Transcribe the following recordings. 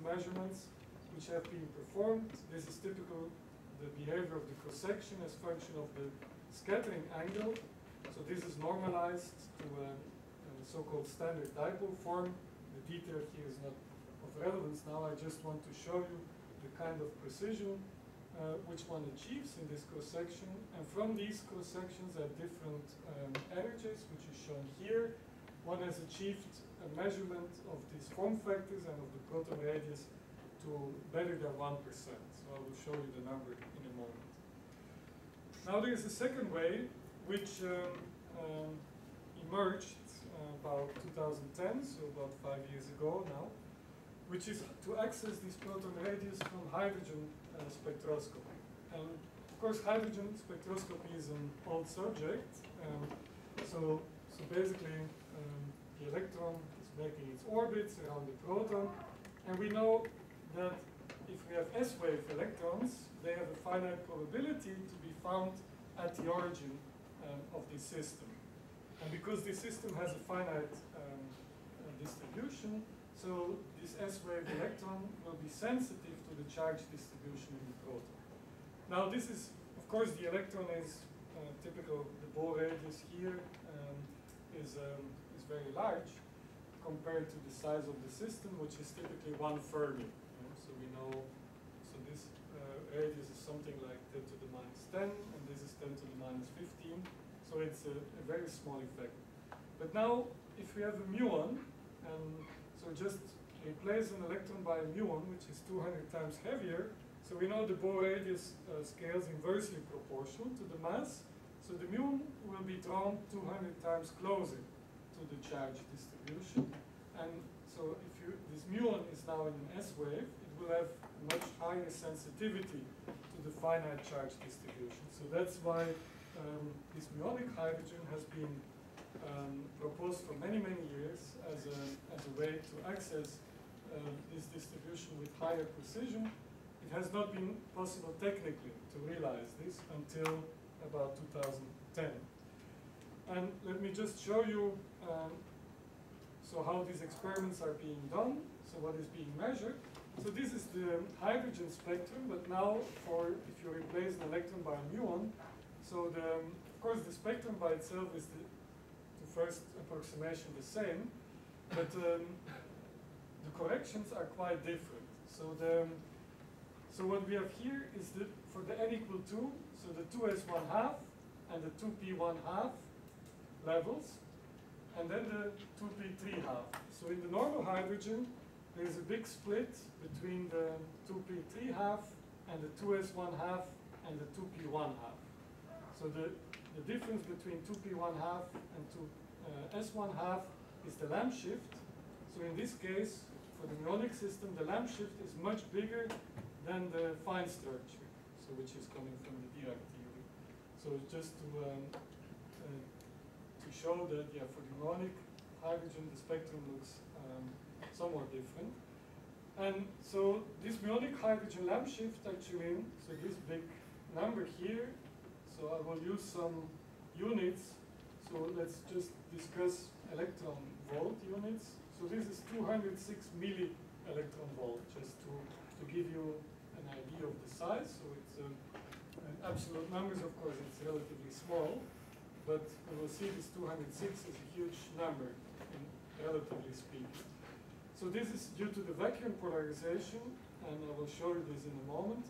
measurements which have been performed. This is typical, the behavior of the cross-section as function of the scattering angle. So this is normalized to a so-called standard dipole form. The detail here is not of relevance now. I just want to show you the kind of precision which one achieves in this cross-section. And from these cross-sections at different energies, which is shown here, one has achieved a measurement of these form factors and of the proton radius to better than 1%. So I will show you the number in a moment. Now there is a second way which emerged about 2010, so about 5 years ago now, which is to access this proton radius from hydrogen spectroscopy. And of course, hydrogen spectroscopy is an old subject. So basically, the electron is making its orbits around the proton, and we know that if we have S-wave electrons, they have a finite probability to be found at the origin of this system. And because this system has a finite distribution, so this S-wave electron will be sensitive to the charge distribution in the proton. Now this is, of course, the electron is typical, the Bohr radius here is very large compared to the size of the system, which is typically 1 Fermi. So we know, so this radius is something like 10 to the minus 10, and this is 10 to the minus 15. So it's a very small effect. But now, if we have a muon, and so just replace an electron by a muon, which is 200 times heavier, so we know the Bohr radius scales inversely proportional to the mass. So the muon will be drawn 200 times closer to the charge distribution. And so if this muon is now in an S wave, it will have much higher sensitivity to the finite charge distribution. So that's why this muonic hydrogen has been proposed for many, many years as a way to access this distribution with higher precision. It has not been possible technically to realize this until about 2010. And let me just show you so how these experiments are being done, so what is being measured. So this is the hydrogen spectrum, but now for if you replace an electron by a muon, so of course the spectrum by itself is the first approximation the same, but the corrections are quite different. So what we have here is that for the n equal 2, so the 2s1/2 and the 2p1/2 levels, and then the 2p3/2. So in the normal hydrogen, there is a big split between the 2p3/2 and the 2s1/2 and the 2p1/2. So the difference between 2p1/2 and 2s1/2 is the lamp shift. So in this case, for the muonic system, the lamp shift is much bigger than the fine structure, so which is coming from the Dirac theory. So just to show that, yeah, for the muonic hydrogen, the spectrum looks somewhat different. And so this muonic hydrogen lamp shift actually, so this big number here, so I will use some units. So let's just discuss electron volt units. So this is 206 milli electron volt, just to give you an idea of the size. So it's absolute numbers, of course, it's relatively small, but we will see this 206 is a huge number, relatively speaking. So this is due to the vacuum polarization, and I will show you this in a moment,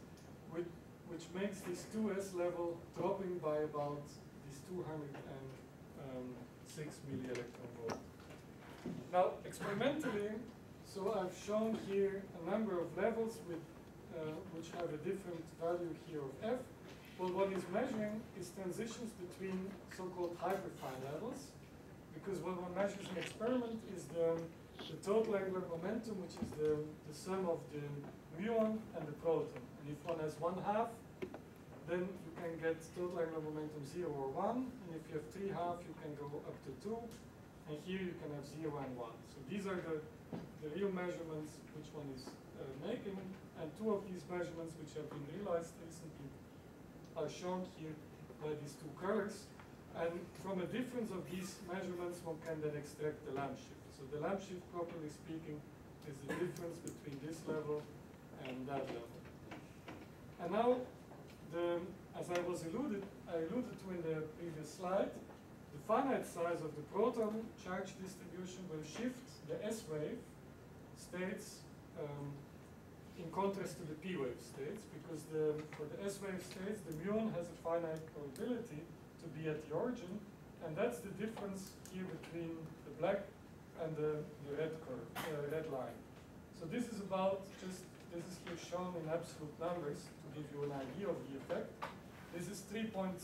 which makes this 2s level dropping by about this 206 milli electron volt. Now, experimentally, so I've shown here a number of levels with, which have a different value here of f. Well, what is measuring is transitions between so-called hyperfine levels, because what one measures in experiment is the total angular momentum, which is the sum of the muon and the proton. And if one has 1/2, then you can get total angular momentum 0 or 1. And if you have 3/2, you can go up to 2. And here you can have 0 and 1. So these are the real measurements which one is making. And two of these measurements which have been realized recently are shown here by these two colors. And from a difference of these measurements, one can then extract the lamp shift. So the lamp shift, properly speaking, is the difference between this level and that level. And now, as I alluded to in the previous slide, the finite size of the proton charge distribution will shift the S-wave states in contrast to the P-wave states, because for the S-wave states, the muon has a finite probability to be at the origin, and that's the difference here between the black and the red curve, red line. So this is this is here shown in absolute numbers to give you an idea of the effect. This is 3.7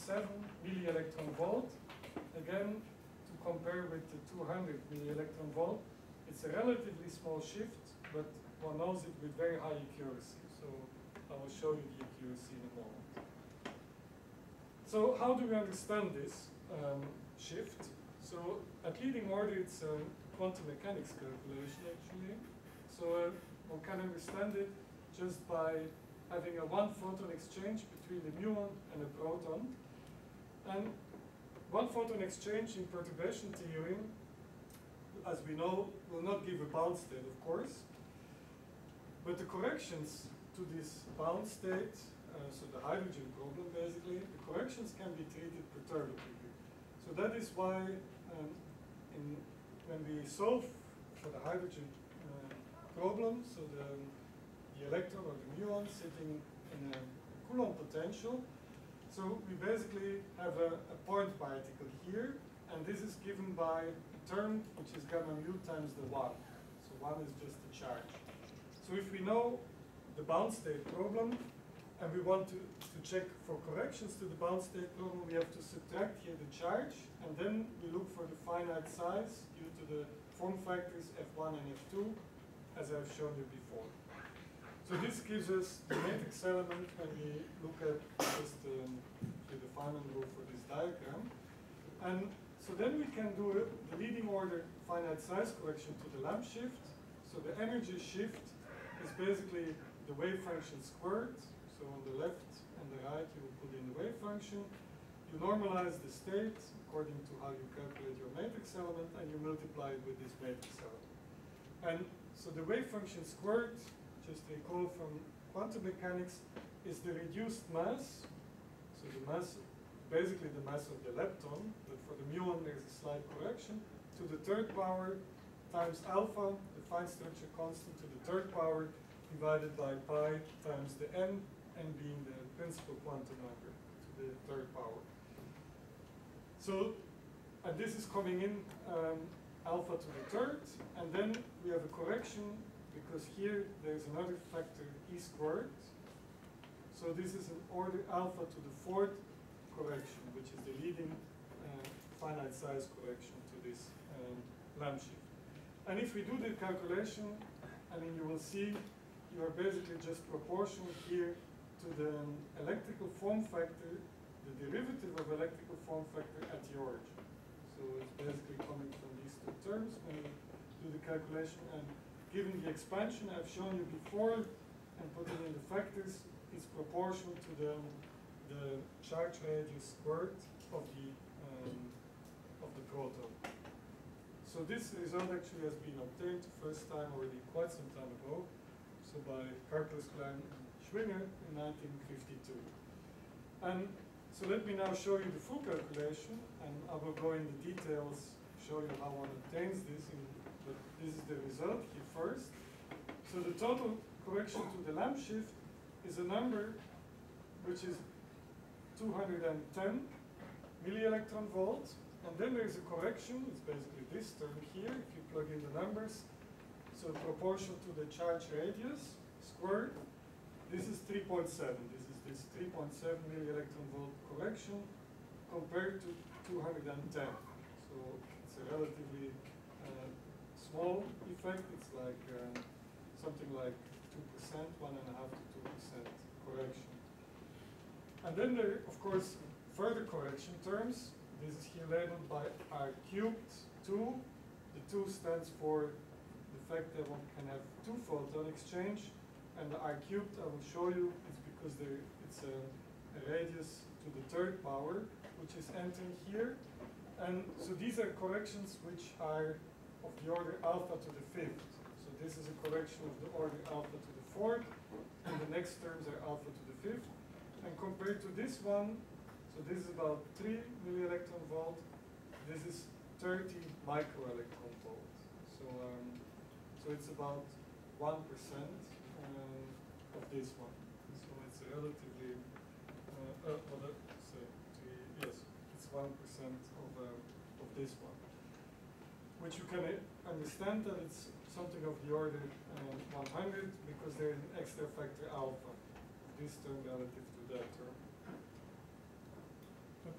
millielectron volt. Again, to compare with the 200 millielectron volt, it's a relatively small shift, but one knows it with very high accuracy. So I will show you the accuracy in a moment. So how do we understand this shift? So at leading order, it's a quantum mechanics calculation, actually. So one can understand it just by having a one-photon exchange between the muon and a proton. And one-photon exchange in perturbation theory, as we know, will not give a bound state, of course. But the corrections to this bound state, so the hydrogen problem basically, the corrections can be treated perturbatively. So that is why when we solve for the hydrogen problem, so the electron or the muon sitting in a Coulomb potential, so we basically have a point particle here, and this is given by a term which is gamma mu times the 1. So 1 is just the charge. So if we know the bound state problem, and we want to check for corrections to the bound state problem, we have to subtract here the charge, and then we look for the finite size due to the form factors F1 and F2, as I've shown you before. So this gives us the matrix element when we look at just the Feynman rule for this diagram. And so then we can do the leading order finite size correction to the lamp shift. So the energy shift is basically the wave function squared. So on the left and the right, you will put in the wave function. You normalize the state according to how you calculate your matrix element, and you multiply it with this matrix element. And so the wave function squared, just recall from quantum mechanics, is the reduced mass. So the mass, basically the mass of the lepton, but for the muon there's a slight correction, to the third power times alpha, the fine structure constant, to the third power divided by pi times the n being the principal quantum number to the third power. So, and this is coming in alpha to the third, and then we have a correction because here there's another factor e squared. So this is an order alpha to the fourth correction, which is the leading finite size correction to this lamp shift. And if we do the calculation, I mean, you will see you are basically just proportional here to the electrical form factor, the derivative of electrical form factor at the origin. So it's basically coming from these two terms when you do the calculation. And given the expansion I've shown you before and putting in the factors, it's proportional to the charge radius squared of the proton. So this result actually has been obtained the first time already quite some time ago, so by Karplus, Klein, and Schwinger in 1952. And so let me now show you the full calculation, and I will go in the details, show you how one obtains this, but this is the result here first. So the total correction to the lamp shift is a number which is 210 millielectron volts, and then there's a correction, it's basically this term here, if you plug in the numbers, so proportional to the charge radius squared, this is 3.7, this 3.7 millielectron volt correction compared to 210. So it's a relatively small effect, it's like something like 2%, 1.5 to 2% correction. And then there, of course, further correction terms. This is here labeled by R cubed 2. The 2 stands for the fact that one can have two photon exchange. And the R cubed, I will show you, is because it's a radius to the third power, which is entering here. And so these are corrections which are of the order alpha to the fifth. So this is a correction of the order alpha to the 4th, and the next terms are alpha to the 5th. And compared to this one, so this is about 3 millielectron volt, this is 30 microelectron volt. So, so it's about 1% of this one. So it's a relatively, yes, it's 1% of this one. Which you can understand that it's something of the order 100 because there's an extra factor alpha, this term relative to that term.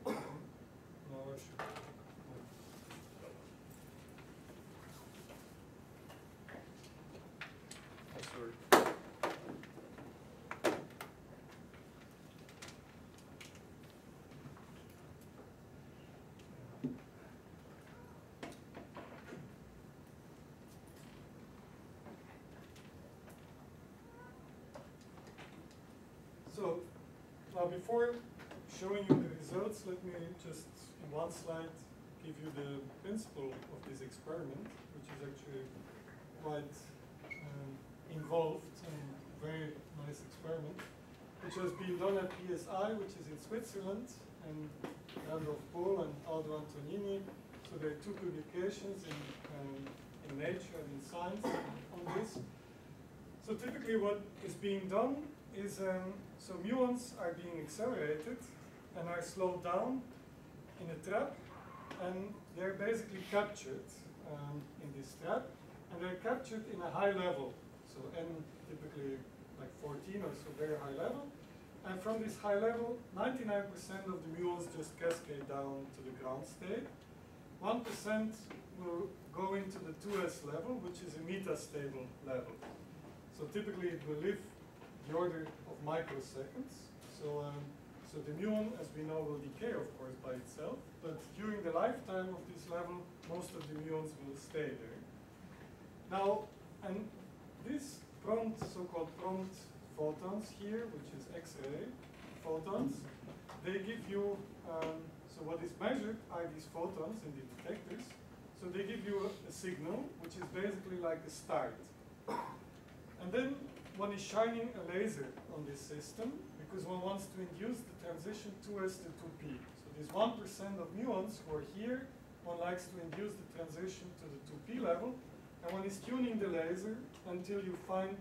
Now I should. Oh, sorry. So, now before showing you the results, let me just, in one slide, give you the principle of this experiment, which is actually quite involved and very nice experiment, which has been done at PSI, which is in Switzerland, and Randolph Pohl and Aldo Antonini. So there are 2 publications in Nature and in Science on this. So typically what is being done is, so muons are being accelerated and are slowed down in a trap, and they're basically captured in this trap, and they're captured in a high level, so n typically like 14 or so, very high level, and from this high level, 99% of the muons just cascade down to the ground state. 1% will go into the 2s level, which is a metastable level. So typically it will live the order of microseconds. So, so the muon, as we know, will decay, of course, by itself. But during the lifetime of this level, most of the muons will stay there. Now, and these prompt, so-called prompt photons here, which is X-ray photons, they give you, so what is measured are these photons in the detectors. So they give you a signal, which is basically like a start. And then one is shining a laser on this system because one wants to induce the transition 2s to 2p. So this 1% of muons who are here, one likes to induce the transition to the 2p level, and one is tuning the laser until you find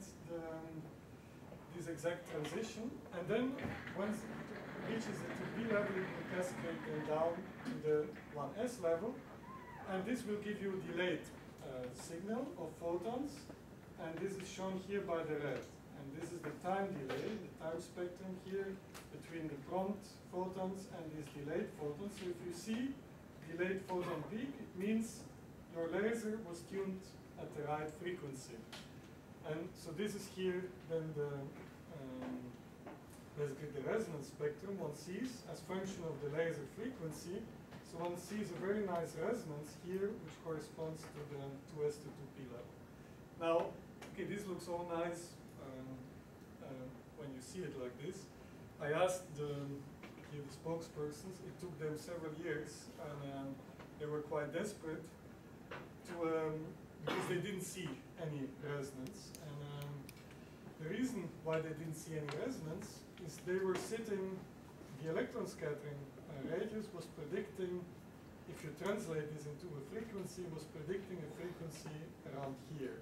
this exact transition, and then once it reaches the 2p level, it will cascade then down to the 1s level, and this will give you a delayed signal of photons. And this is shown here by the red. And this is the time delay, the time spectrum here between the prompt photons and these delayed photons. So if you see delayed photon peak, it means your laser was tuned at the right frequency. And so this is here then the basically the resonance spectrum one sees as function of the laser frequency. So one sees a very nice resonance here, which corresponds to the 2s to 2p level. Now, okay, this looks all nice when you see it like this. I asked the spokespersons, it took them several years, and they were quite desperate to, because they didn't see any resonance. And the reason why they didn't see any resonance is they were sitting, the electron scattering radius was predicting, if you translate this into a frequency, was predicting a frequency around here.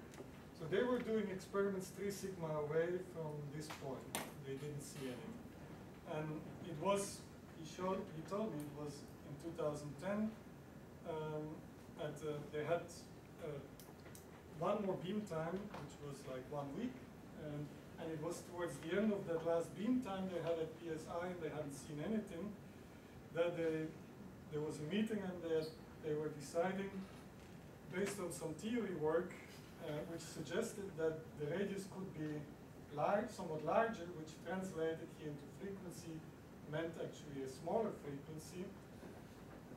So they were doing experiments 3 sigma away from this point. They didn't see any. And it was, he told me it was in 2010, and they had one more beam time, which was like 1 week, and it was towards the end of that last beam time they had at PSI, and they hadn't seen anything, that there was a meeting, and they were deciding, based on some theory work, which suggested that the radius could be somewhat larger, which translated here into frequency, meant actually a smaller frequency,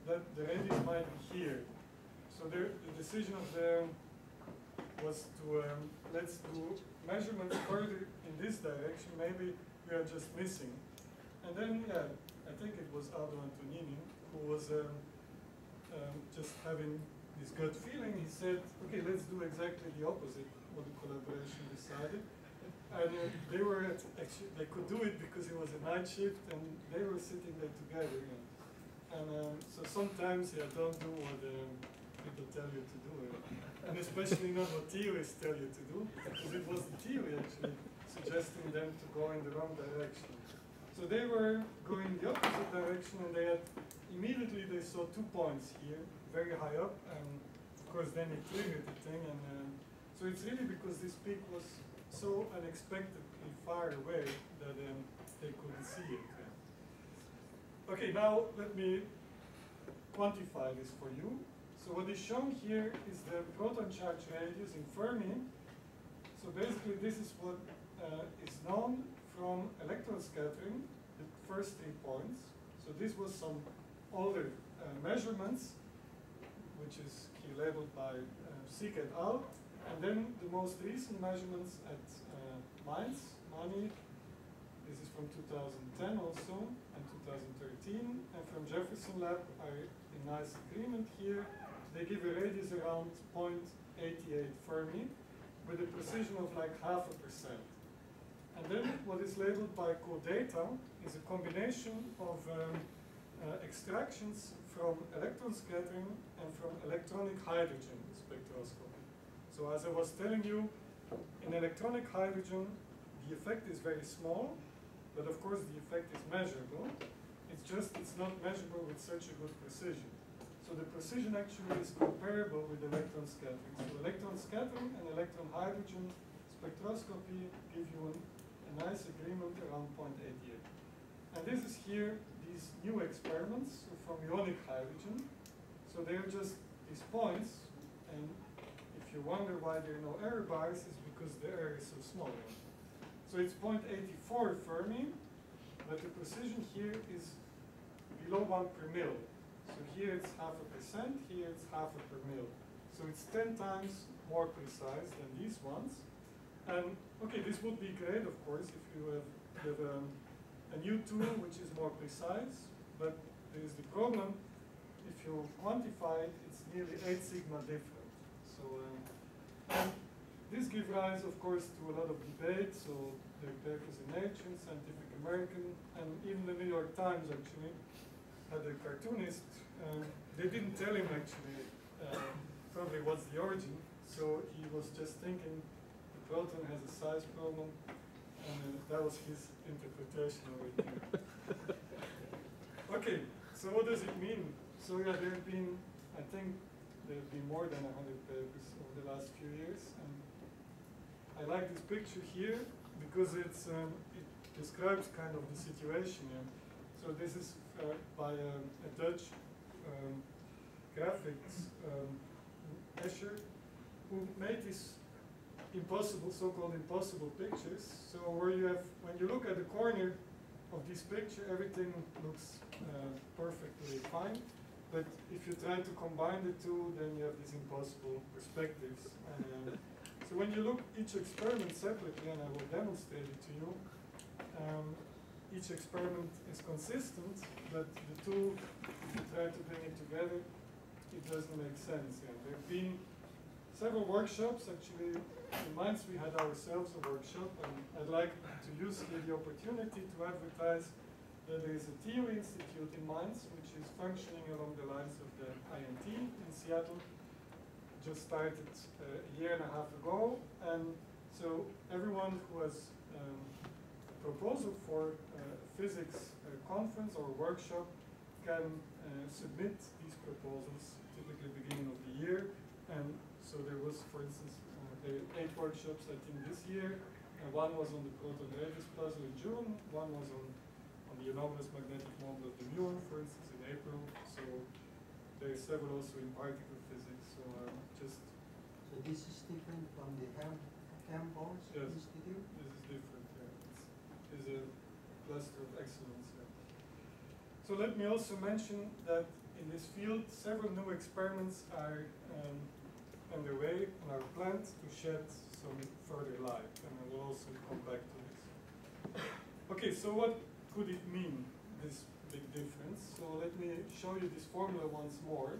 that the radius might be here. So the decision of them was to, let's do measurements further in this direction, maybe we are just missing. And then, yeah, I think it was Aldo Antonini who was just having this gut feeling. He said, okay, let's do exactly the opposite. what the collaboration decided. And they were actually, they could do it because it was a night shift and they were sitting there together. And so sometimes, don't do what people tell you to do. And especially not what theorists tell you to do, because it was the theory actually suggesting them to go in the wrong direction. So they were going the opposite direction, and they had immediately they saw 2 points here, very high up, and of course then it triggered the thing. And so it's really because this peak was so unexpectedly far away that they couldn't see it. Okay, now let me quantify this for you. So what is shown here is the proton charge radius in Fermi. So basically this is what is known from electron scattering, the first 3 points. So this was some older measurements, which is here labeled by Qed al. And then the most recent measurements at Mainz, Mani, this is from 2010 also, and 2013. And from Jefferson Lab are in nice agreement here. They give a radius around 0.88 Fermi with a precision of like 0.5%. And then what is labeled by co-data is a combination of extractions from electron scattering and from electronic hydrogen spectroscopy. So as I was telling you, in electronic hydrogen, the effect is very small, but of course the effect is measurable. It's just it's not measurable with such a good precision. So the precision actually is comparable with electron scattering. So electron scattering and electron hydrogen spectroscopy give you a nice agreement around 0.88. And this is here, these new experiments from ionic hydrogen. So they're just these points, and if you wonder why there are no error bars, it's because the error is so small. So it's 0.84 Fermi, but the precision here is below 1 per mil. So here it's 0.5%, here it's 0.5 per mil. So it's 10 times more precise than these ones. And okay, this would be great, of course, if you have a new tool which is more precise, but there is the problem, if you quantify it, it's nearly 8 sigma different. So and this gives rise, of course, to a lot of debate. So the papers in Nature, Scientific American, and even the New York Times actually had a cartoonist. They didn't tell him actually probably what's the origin. So he was just thinking the proton has a size problem, and that was his interpretation of it. Okay, so what does it mean? So yeah, there have been, I think, there have been more than 100 papers over the last few years, and I like this picture here because it describes kind of the situation. Yeah. So this is by a Dutch graphics Escher, who made these impossible, so-called impossible pictures. So where you have, when you look at the corner of this picture, everything looks perfectly fine. But if you try to combine the two, then you have these impossible perspectives. And, so when you look each experiment separately, and I will demonstrate it to you, each experiment is consistent, but the two, if you try to bring it together, it doesn't make sense. Yeah. There have been several workshops. Actually, in Mainz we had ourselves a workshop, and I'd like to use here the opportunity to advertise that there is a theory institute in Mainz which is functioning along the lines of the INT in Seattle. Just started a year and a half ago, and so everyone who has a proposal for a physics conference or workshop can submit these proposals typically beginning of the year. And so there was, for instance, there were 8 workshops I think this year, and one was on the proton radius puzzle in June, one was on the anomalous magnetic moment of the muon, for instance, in April. So there are several also in particle physics. So just. So this is different from the Helmholtz Institute? This is different. Yeah. It's a cluster of excellence. Yeah. So let me also mention that in this field, several new experiments are underway and are planned to shed some further light, and I will also come back to this. Okay, so what could it mean, this big difference? So let me show you this formula once more.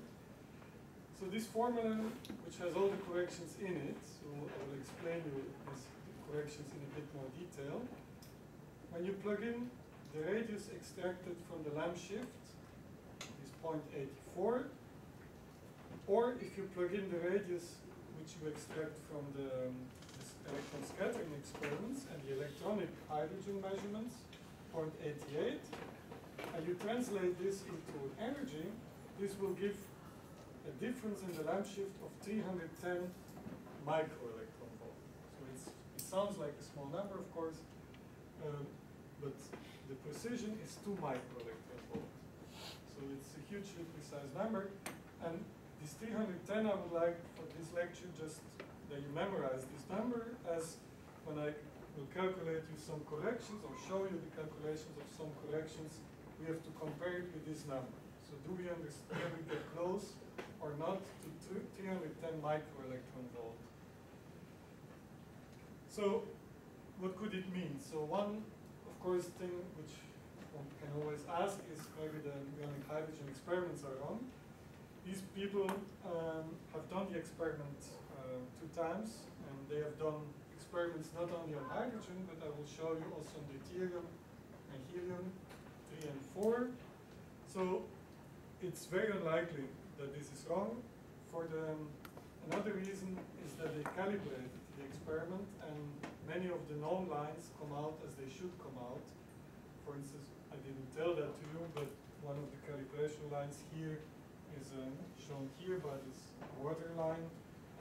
So this formula, which has all the corrections in it, so I will explain you these corrections in a bit more detail. When you plug in the radius extracted from the lamp shift, is 0.84, or if you plug in the radius which you extract from the electron scattering experiments and the electronic hydrogen measurements, 0.88, and you translate this into energy, this will give a difference in the lamp shift of 310 microelectron volt. So it sounds like a small number, of course, but the precision is 2 microelectron volt. So it's a hugely precise number. And this 310, I would like for this lecture just that you memorize this number, as when I will calculate you some corrections or show you the calculations of some corrections, we have to compare it with this number. So do we understand, can we get close or not to 310 microelectron volt? So what could it mean? So one, of course, thing which one can always ask is maybe the ionic hydrogen experiments are wrong. These people have done the experiment 2 times, and they have done experiments not only on hydrogen, but I will show you also on deuterium and helium 3 and 4. So it's very unlikely that this is wrong. For another reason is that they calibrated the experiment, and many of the known lines come out as they should come out. For instance, I didn't tell that to you, but one of the calibration lines here is shown here by this water line,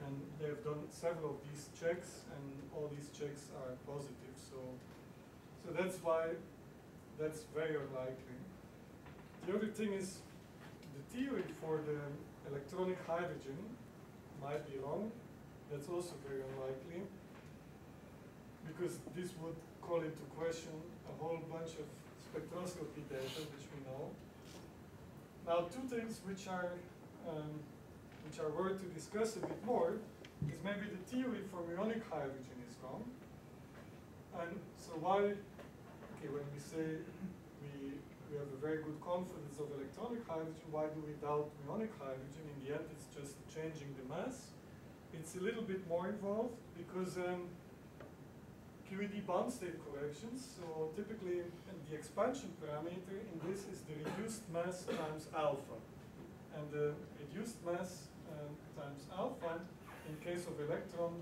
and they have done several of these checks, and all these checks are positive. So that's why that's very unlikely. The other thing is the theory for the electronic hydrogen might be wrong. That's also very unlikely, because this would call into question a whole bunch of spectroscopy data which we know. Now, 2 things which are worth to discuss a bit more is maybe the theory for ionic hydrogen is wrong. And so why, okay, when we say we have a very good confidence of electronic hydrogen, why do we doubt ionic hydrogen? In the end, it's just changing the mass. It's a little bit more involved because QED bond state corrections, so typically the expansion parameter in this is the reduced mass times alpha. And the reduced mass times alpha, in case of electron,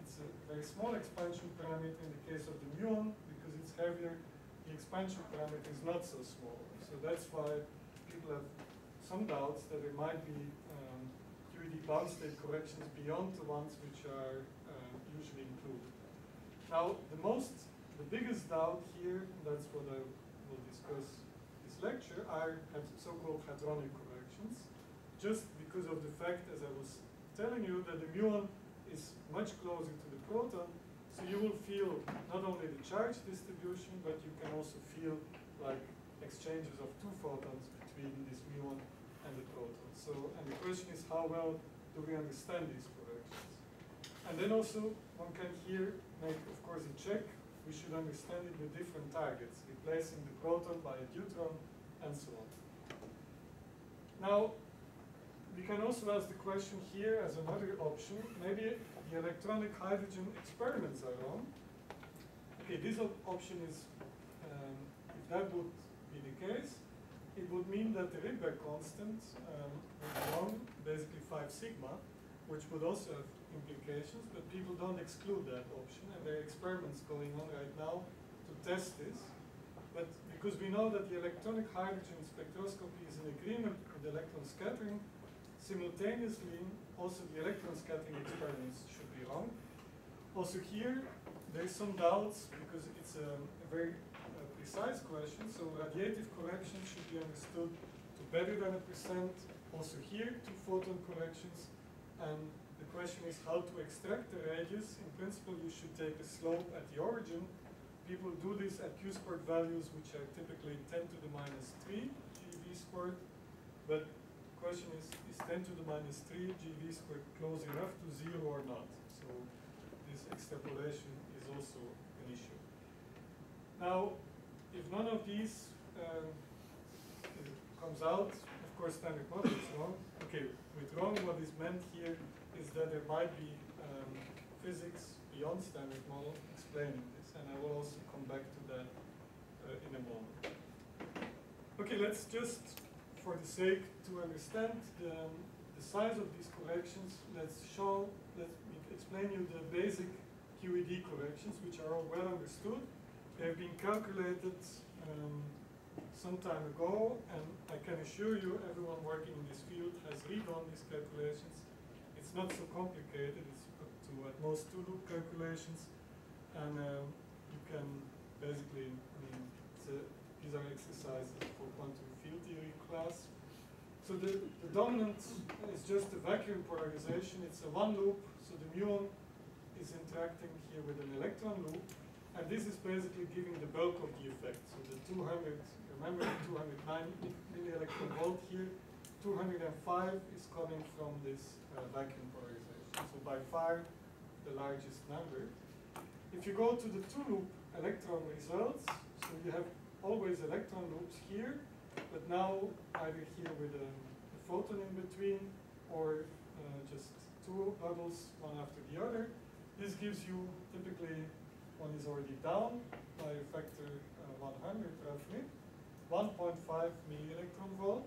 it's a very small expansion parameter. In the case of the muon, because it's heavier, the expansion parameter is not so small. So that's why people have some doubts that there might be QED bond state corrections beyond the ones which are usually included. Now, the biggest doubt here, and that's what I will discuss this lecture, are so-called hadronic corrections, just because of the fact, as I was telling you, that the muon is much closer to the proton, so you will feel not only the charge distribution, but you can also feel like exchanges of 2 photons between this muon and the proton. So, and the question is, how well do we understand these corrections? And then also, one can here make, of course, a check. We should understand it with different targets, replacing the proton by a deuteron, and so on. Now, we can also ask the question here as another option. Maybe the electronic hydrogen experiments are wrong. Okay, this option is, if that would be the case, it would mean that the Rydberg constant would be wrong, basically 5 sigma, which would also have implications, but people don't exclude that option, and there are experiments going on right now to test this. But because we know that the electronic hydrogen spectroscopy is in agreement with electron scattering, simultaneously also the electron scattering experiments should be wrong. Also here, there is some doubts because it's a very precise question, so radiative correction should be understood to better than 1%. Also here, 2 photon corrections, and the question is how to extract the radius. In principle, you should take a slope at the origin. People do this at Q-squared values, which are typically 10 to the minus 3 GeV squared. But the question is 10 to the minus 3 GeV squared close enough to 0 or not? So this extrapolation is also an issue. Now, if none of these comes out, of course, standard model is wrong. okay, with wrong, what is meant here is that there might be physics beyond standard model explaining this, and I will also come back to that in a moment. Okay, let's just, for the sake to understand the size of these corrections, let me explain you the basic QED corrections, which are all well understood. They have been calculated some time ago, and I can assure you everyone working in this field has redone these calculations. It's not so complicated, it's up to at most 2 loop calculations, and you can basically, these are exercises for quantum field theory class. So the dominant is just a vacuum polarization. It's a 1 loop, so the muon is interacting here with an electron loop, and this is basically giving the bulk of the effect. So the 200, remember the 209 millielectron volt here, 205 is coming from this vacuum polarization. So by far the largest number. If you go to the 2 loop electron results, so you have always electron loops here, but now either here with a photon in between, or just 2 bubbles one after the other. This gives you, typically, one is already down by a factor 100 roughly, 1.5 millielectron volt.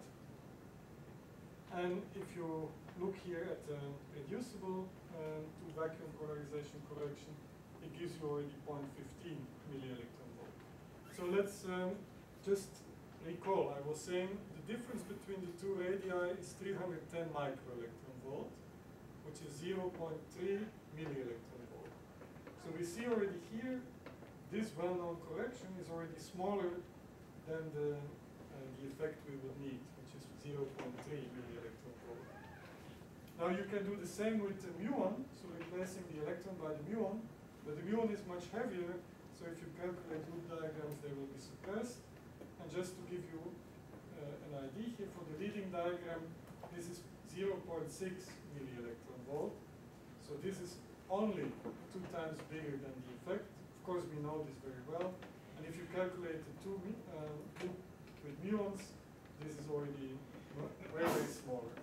And if you look here at the reducible to vacuum polarization correction, it gives you already 0.15 millielectron volt. So let's just recall, I was saying the difference between the 2 radii is 310 microelectron volt, which is 0.3 millielectron volt. So we see already here, this well-known correction is already smaller than the effect we would need, which is 0.3 millielectron volt. Now you can do the same with the muon, so replacing the electron by the muon, but the muon is much heavier, so if you calculate loop diagrams, they will be suppressed. And just to give you an idea here, for the leading diagram, this is 0.6 millielectron volt. So this is only 2 times bigger than the effect. Of course, we know this very well. And if you calculate the 2 loop with muons, this is already very, very smaller.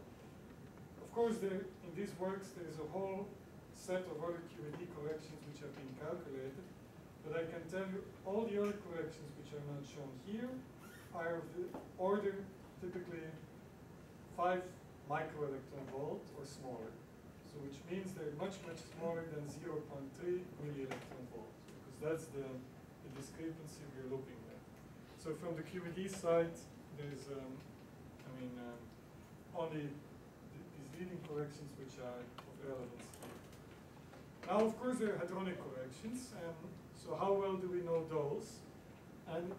Of course, in these works, there is a whole set of other QED corrections which have been calculated. But I can tell you all the other corrections which are not shown here are of the order typically 5 microelectron volt or smaller. So which means they're much, much smaller than 0.3 millielectron volt, because that's the discrepancy we're looking at. So from the QED side, there's only these leading corrections which are of relevance here. Now, of course, there are hadronic corrections, so how well do we know those? And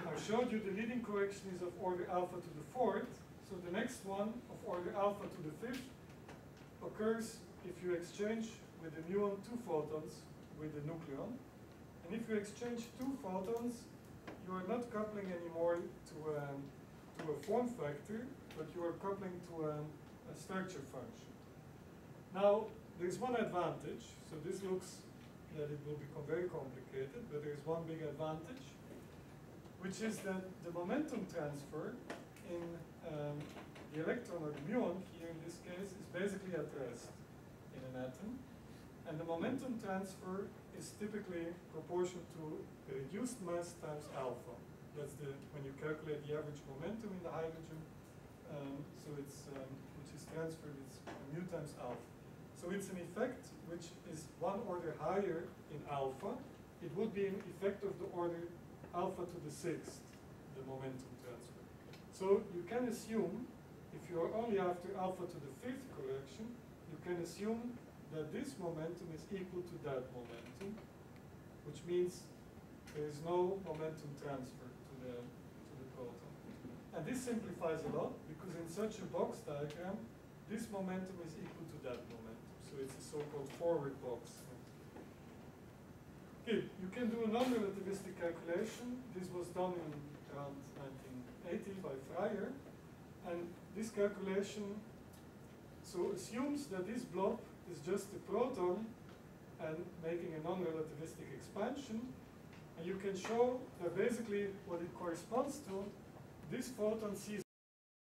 I showed you the leading correction is of order alpha to the 4th, so the next one of order alpha to the 5th occurs if you exchange with the muon 2 photons with the nucleon. And if you exchange 2 photons, you are not coupling anymore to a form factor, but you are coupling to a structure function. Now, there's one advantage, so this looks that it will become very complicated, but there's one big advantage, which is that the momentum transfer in the electron or the muon, here in this case, is basically at rest in an atom. And the momentum transfer is typically proportional to the reduced mass times alpha. That's when you calculate the average momentum in the hydrogen, so it's which is transferred, it's mu times alpha. So it's an effect which is 1 order higher in alpha. It would be an effect of the order alpha to the 6th, the momentum transfer. So you can assume, if you are only after alpha to the 5th correction, you can assume that this momentum is equal to that momentum, which means there is no momentum transfer to the proton. And this simplifies a lot, because in such a box diagram, this momentum is equal to that momentum. So it's a so-called forward box. Okay, you can do a non-relativistic calculation. This was done in around 1980 by Fryer. And this calculation assumes that this blob is just a proton and making a non-relativistic expansion. And you can show that basically what it corresponds to, this photon sees